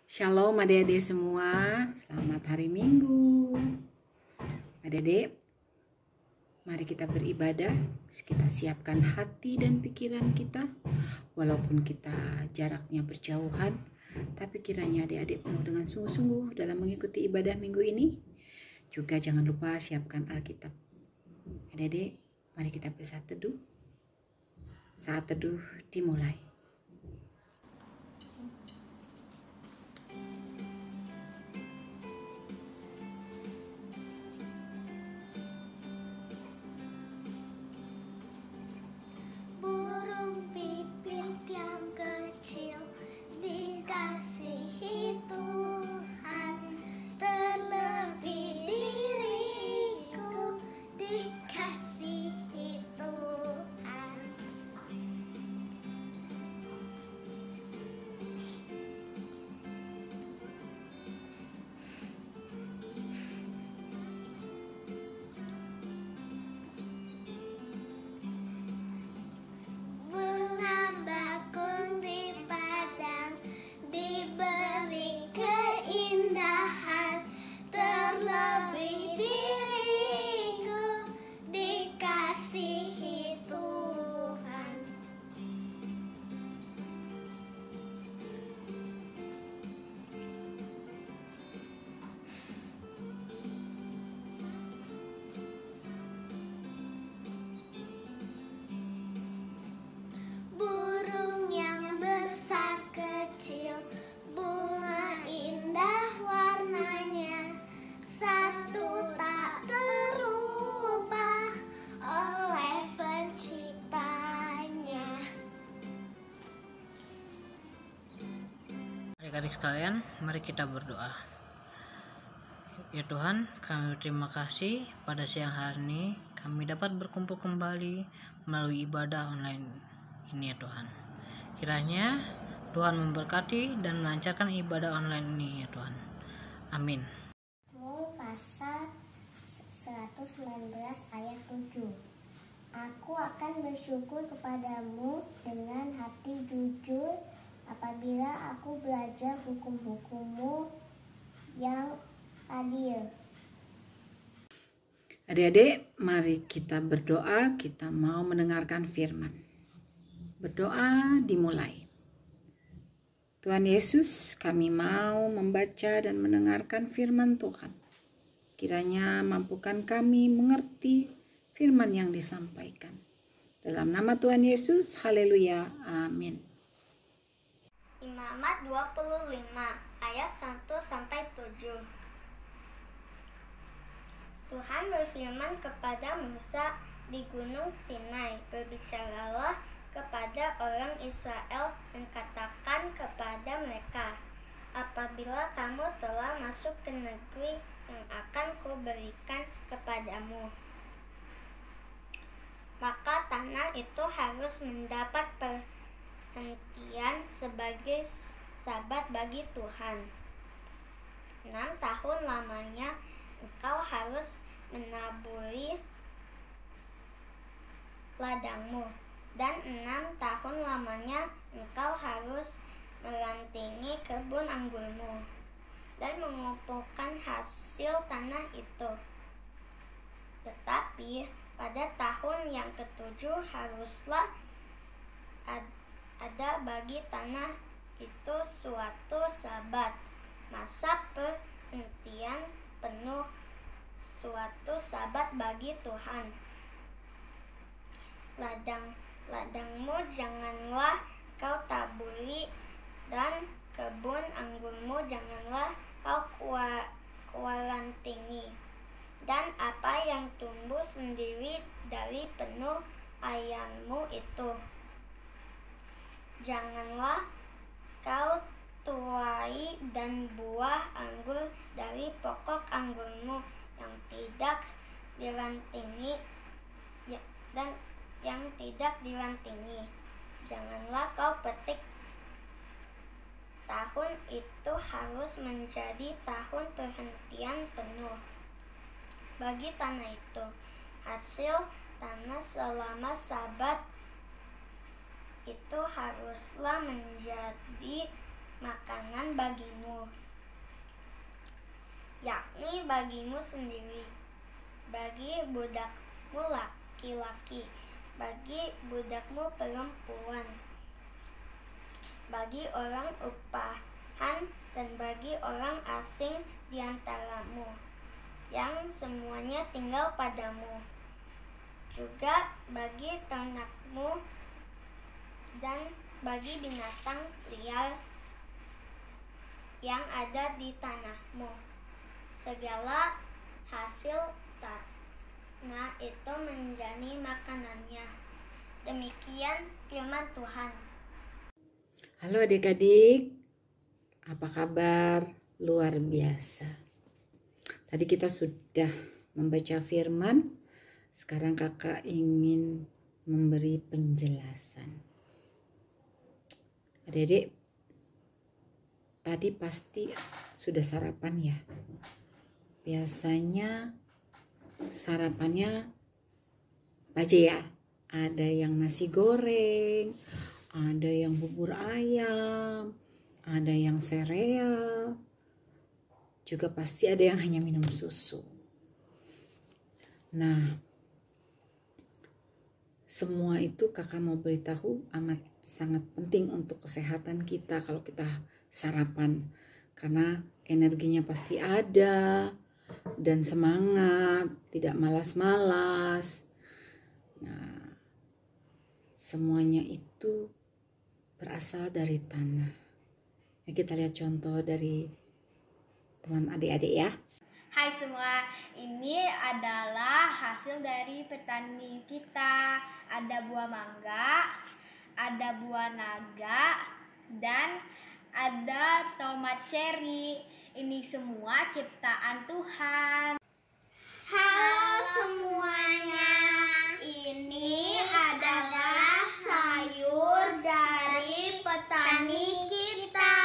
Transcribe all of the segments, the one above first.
Shalom adik-adik semua, selamat hari Minggu. Adik-adik, mari kita beribadah, kita siapkan hati dan pikiran kita. Walaupun kita jaraknya berjauhan, tapi kiranya adik-adik penuh dengan sungguh-sungguh dalam mengikuti ibadah minggu ini. Juga jangan lupa siapkan Alkitab. Adik-adik, mari kita bersaat teduh. Saat teduh dimulai. Adik-adik sekalian, mari kita berdoa. Ya Tuhan, kami berterima kasih pada siang hari ini kami dapat berkumpul kembali melalui ibadah online ini ya Tuhan. Kiranya Tuhan memberkati dan melancarkan ibadah online ini ya Tuhan. Amin. Pasal 119 ayat 7. Aku akan bersyukur kepadamu dengan hati jujur apabila aku belajar hukum-hukum-Mu yang adil. Adik-adik, mari kita berdoa, kita mau mendengarkan firman. Berdoa dimulai. Tuhan Yesus, kami mau membaca dan mendengarkan firman Tuhan. Kiranya mampukan kami mengerti firman yang disampaikan. Dalam nama Tuhan Yesus, haleluya, amin. Imamat 25 ayat 1-7. Tuhan berfirman kepada Musa di Gunung Sinai, berbicaralah kepada orang Israel dan katakan kepada mereka, apabila kamu telah masuk ke negeri yang akan kuberikan kepadamu, maka tanah itu harus mendapat perhentian sebagai sabat bagi Tuhan. 6 tahun lamanya engkau harus menaburi ladangmu, dan 6 tahun lamanya engkau harus melantingi kebun anggurmu dan mengumpulkan hasil tanah itu. Tetapi pada tahun yang ketujuh haruslah ada bagi tanah itu suatu sabat, masa perhentian penuh, suatu sabat bagi Tuhan. Ladangmu janganlah kau taburi, dan kebun anggurmu janganlah kau kualantingi, dan apa yang tumbuh sendiri dari penuh ayammu itu janganlah kau tuai, dan buah anggur dari pokok anggurmu yang tidak dilantingi dan yang tidak dilantingi janganlah kau petik. Tahun itu harus menjadi tahun perhentian penuh bagi tanah itu. Hasil tanah selama sabat itu haruslah menjadi makanan bagimu. bagimu sendiri, bagi budakmu laki-laki, bagi budakmu perempuan, bagi orang upahan dan bagi orang asing di antaramu, yang semuanya tinggal padamu, juga bagi ternakmu dan bagi binatang liar yang ada di tanahmu. Segala hasil tanah itu menjadi makanannya. Demikian firman Tuhan. Halo adik-adik, apa kabar? Luar biasa. Tadi kita sudah membaca firman, sekarang kakak ingin memberi penjelasan. Adik-adik, tadi pasti sudah sarapan ya. Biasanya sarapannya apa aja ya? Ada yang nasi goreng, ada yang bubur ayam, ada yang sereal, juga pasti ada yang hanya minum susu. Nah, semua itu kakak mau beritahu amat sangat penting untuk kesehatan kita kalau kita sarapan, karena energinya pasti ada dan semangat, tidak malas-malas. Nah, semuanya itu berasal dari tanah. Ya, kita lihat contoh dari teman adik-adik ya. Hai semua, ini adalah hasil dari petani kita. Ada buah mangga, ada buah naga, dan ada tomat cherry. Ini semua ciptaan Tuhan. Halo semuanya, ini adalah sayur dari petani kita.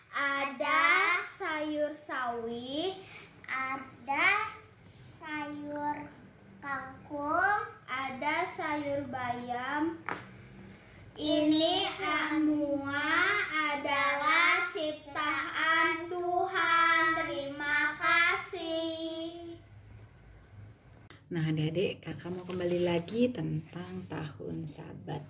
Ada sayur sawi, ada sayur kangkung, ada sayur bayam. Ini semua adalah ciptaan Tuhan. Terima kasih. Nah adik-adik, kakak mau kembali lagi tentang tahun Sabat.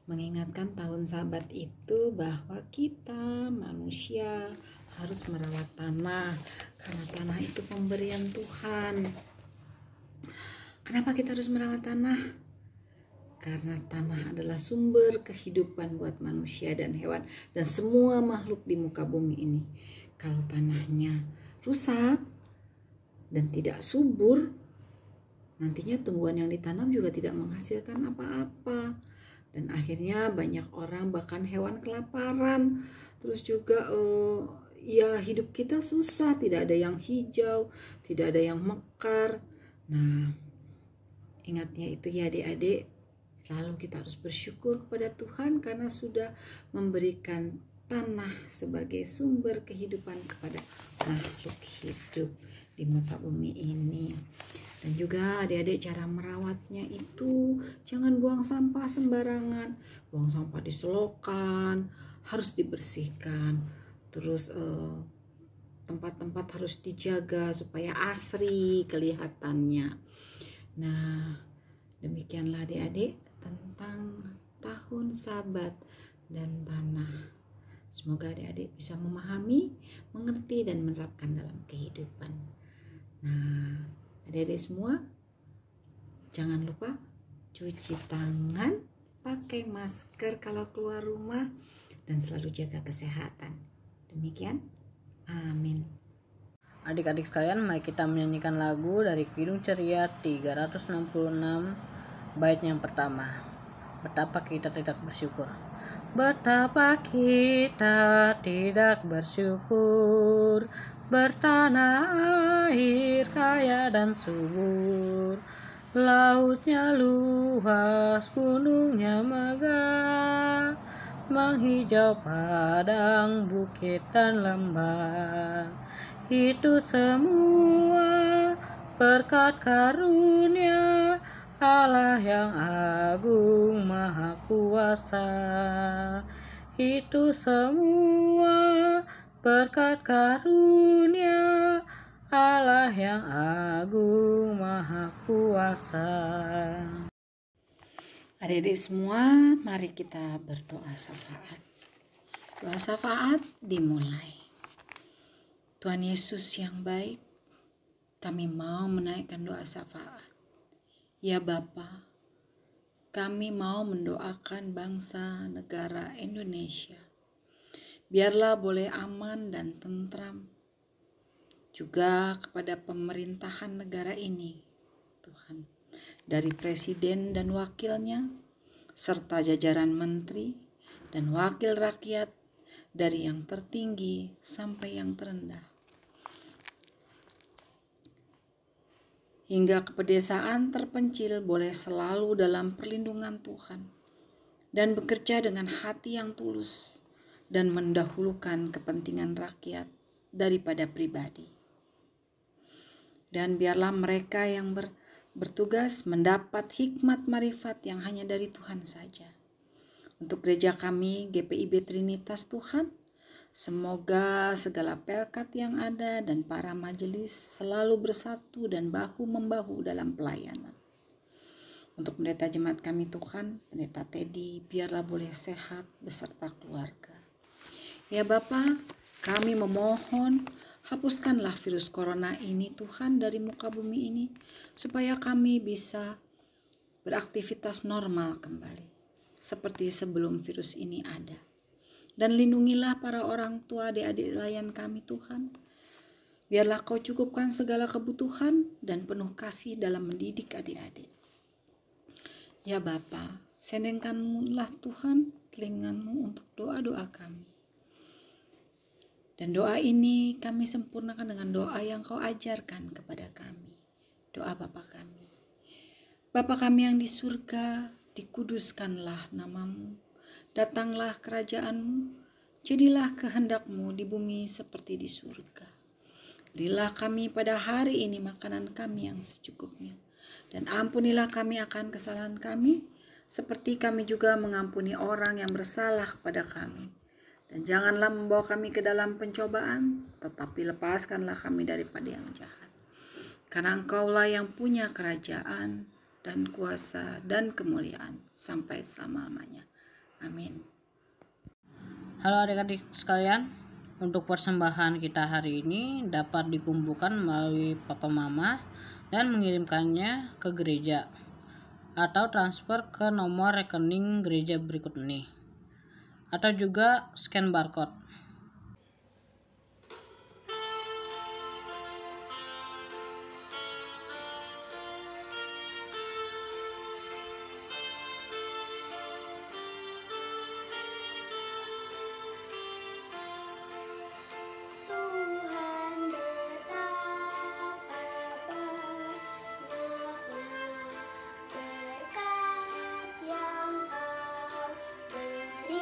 Mengingatkan tahun Sabat itu bahwa kita manusia harus merawat tanah, karena tanah itu pemberian Tuhan. Kenapa kita harus merawat tanah? Karena tanah adalah sumber kehidupan buat manusia dan hewan dan semua makhluk di muka bumi ini. Kalau tanahnya rusak dan tidak subur, nantinya tumbuhan yang ditanam juga tidak menghasilkan apa-apa. Dan akhirnya banyak orang bahkan hewan kelaparan. Terus juga ya hidup kita susah, tidak ada yang hijau, tidak ada yang mekar. Nah, ingatnya itu ya adik-adik, selalu kita harus bersyukur kepada Tuhan karena sudah memberikan tanah sebagai sumber kehidupan kepada makhluk hidup di muka bumi ini. Dan juga adik-adik cara merawatnya itu jangan buang sampah sembarangan. Buang sampah di selokan, harus dibersihkan. Terus tempat-tempat harus dijaga supaya asri kelihatannya. Nah, demikianlah adik-adik tentang tahun Sabat dan tanah. Semoga adik-adik bisa memahami, mengerti, dan menerapkan dalam kehidupan. Nah, adik-adik semua, jangan lupa cuci tangan, pakai masker kalau keluar rumah, dan selalu jaga kesehatan. Demikian, amin. Adik-adik sekalian, mari kita menyanyikan lagu dari Kidung Ceria 366 bait yang pertama. Betapa kita tidak bersyukur. Betapa kita tidak bersyukur, bertanah air kaya dan subur, lautnya luas, gunungnya megah, menghijau padang, bukit dan lembah. Itu semua berkat karunia Allah yang agung maha kuasa. Itu semua berkat karunia Allah yang agung maha kuasa. Adik-adik semua, mari kita berdoa syafaat. Doa syafaat dimulai. Tuhan Yesus yang baik, kami mau menaikkan doa syafaat. Ya Bapa, kami mau mendoakan bangsa negara Indonesia. Biarlah boleh aman dan tentram. Juga kepada pemerintahan negara ini, Tuhan, dari presiden dan wakilnya, serta jajaran menteri dan wakil rakyat, dari yang tertinggi sampai yang terendah. Hingga ke pedesaan terpencil boleh selalu dalam perlindungan Tuhan dan bekerja dengan hati yang tulus dan mendahulukan kepentingan rakyat daripada pribadi. Dan biarlah mereka yang bertugas mendapat hikmat marifat yang hanya dari Tuhan saja. Untuk gereja kami, GPIB Trinitas Tuhan, semoga segala pelkat yang ada dan para majelis selalu bersatu dan bahu-membahu dalam pelayanan. Untuk pendeta jemaat kami Tuhan, pendeta Teddy, biarlah boleh sehat beserta keluarga. Ya Bapa, kami memohon, hapuskanlah virus corona ini Tuhan dari muka bumi ini, supaya kami bisa beraktivitas normal kembali, seperti sebelum virus ini ada. Dan lindungilah para orang tua adik-adik layan kami Tuhan. Biarlah Kau cukupkan segala kebutuhan dan penuh kasih dalam mendidik adik-adik. Ya Bapa, sendengkanlah Tuhan telinga-Mu untuk doa-doa kami. Dan doa ini kami sempurnakan dengan doa yang Kau ajarkan kepada kami. Doa Bapa kami. Bapa kami yang di surga, dikuduskanlah nama-Mu. Datanglah kerajaan-Mu, jadilah kehendak-Mu di bumi seperti di surga. Berilah kami pada hari ini makanan kami yang secukupnya. Dan ampunilah kami akan kesalahan kami, seperti kami juga mengampuni orang yang bersalah kepada kami. Dan janganlah membawa kami ke dalam pencobaan, tetapi lepaskanlah kami daripada yang jahat. Karena Engkaulah yang punya kerajaan dan kuasa dan kemuliaan sampai selama-lamanya. Amin. Halo adik-adik sekalian, untuk persembahan kita hari ini dapat dikumpulkan melalui Papa Mama dan mengirimkannya ke gereja atau transfer ke nomor rekening gereja berikut ini, atau juga scan barcode. Tuhan betapa banyaknya berkat yang Kau beri.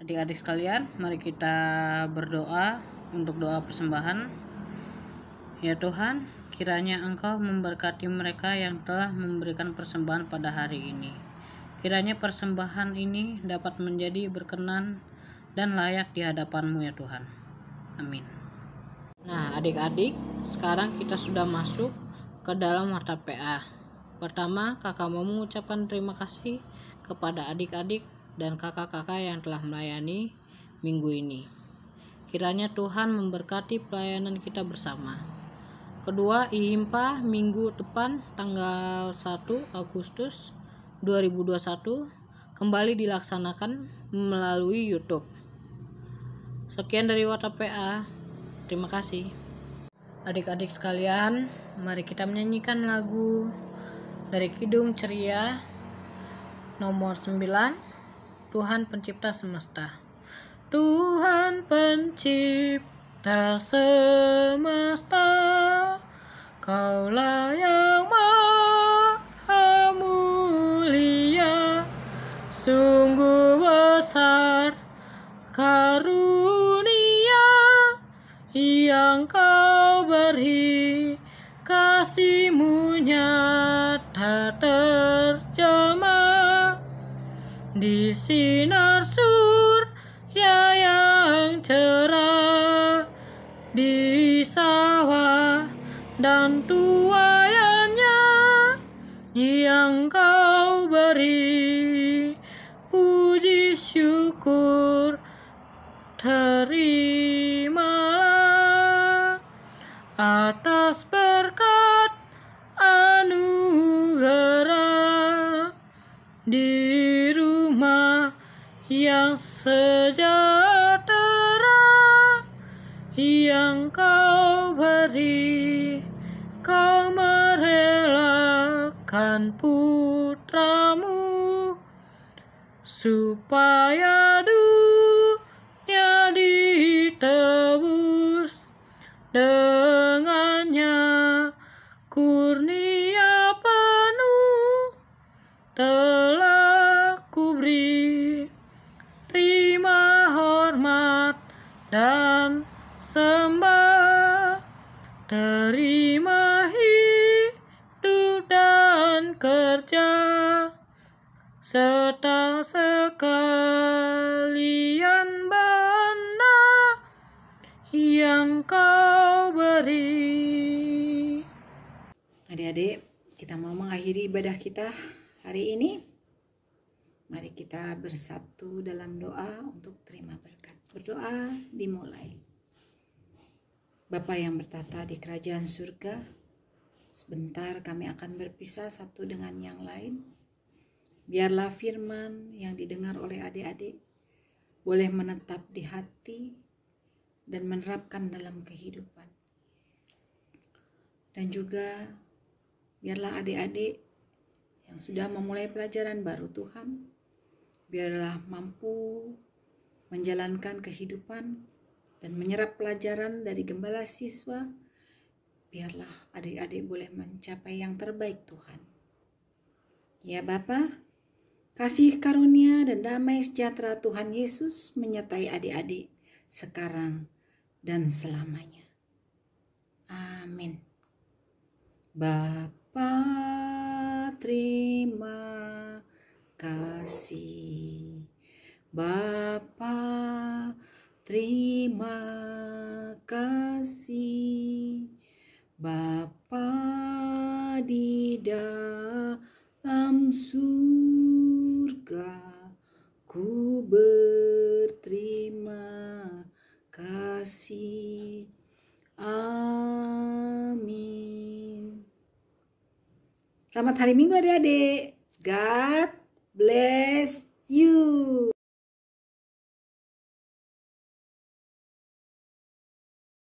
Adik-adik sekalian, mari kita berdoa untuk doa persembahan. Ya Tuhan, kiranya Engkau memberkati mereka yang telah memberikan persembahan pada hari ini. Kiranya persembahan ini dapat menjadi berkenan dan layak di hadapan-Mu ya Tuhan. Amin. Nah adik-adik, sekarang kita sudah masuk ke dalam mata PA. Pertama, kakak mau mengucapkan terima kasih kepada adik-adik dan kakak-kakak yang telah melayani minggu ini. Kiranya Tuhan memberkati pelayanan kita bersama. Kedua, IHIMPA minggu depan tanggal 1 Agustus 2021 kembali dilaksanakan melalui YouTube. Sekian dari Wata PA. Terima kasih. Adik-adik sekalian, mari kita menyanyikan lagu dari Kidung Ceria nomor 9, Tuhan Pencipta Semesta. Tuhan Pencipta Semesta, Kaulah yang maha mulia, sungguh besar karunia yang Kau beri, kasih-Mu nyata terjemah di sinar surya yang cerah, di sawah dan tuaiannya yang Kau beri. Puji syukur terimalah atas berkat anugerah di rumah yang sejahtera yang Kau beri. Kau merelakan putra-Mu supaya dunia ditebus dengannya. Kurnia penuh telah Ku beri, terima hormat dan sembah, terima hidup dan kerja, serta sekalian benda yang Kau beri. Adik-adik, kita mau mengakhiri ibadah kita hari ini. Mari kita bersatu dalam doa untuk terima berkat. Berdoa dimulai. Bapa yang bertata di kerajaan surga, sebentar kami akan berpisah satu dengan yang lain. Biarlah firman yang didengar oleh adik-adik boleh menetap di hati dan menerapkan dalam kehidupan. Dan juga biarlah adik-adik yang sudah memulai pelajaran baru Tuhan, biarlah mampu menjalankan kehidupan dan menyerap pelajaran dari gembala siswa. Biarlah adik-adik boleh mencapai yang terbaik Tuhan. Ya Bapa, kasih karunia dan damai sejahtera Tuhan Yesus menyertai adik-adik sekarang dan selamanya. Amin. Bapa, terima kasih. Bapa, terima kasih. Bapa di dalam surga, ku berterima kasih. Amin. Selamat hari Minggu adik-adik. God bless you.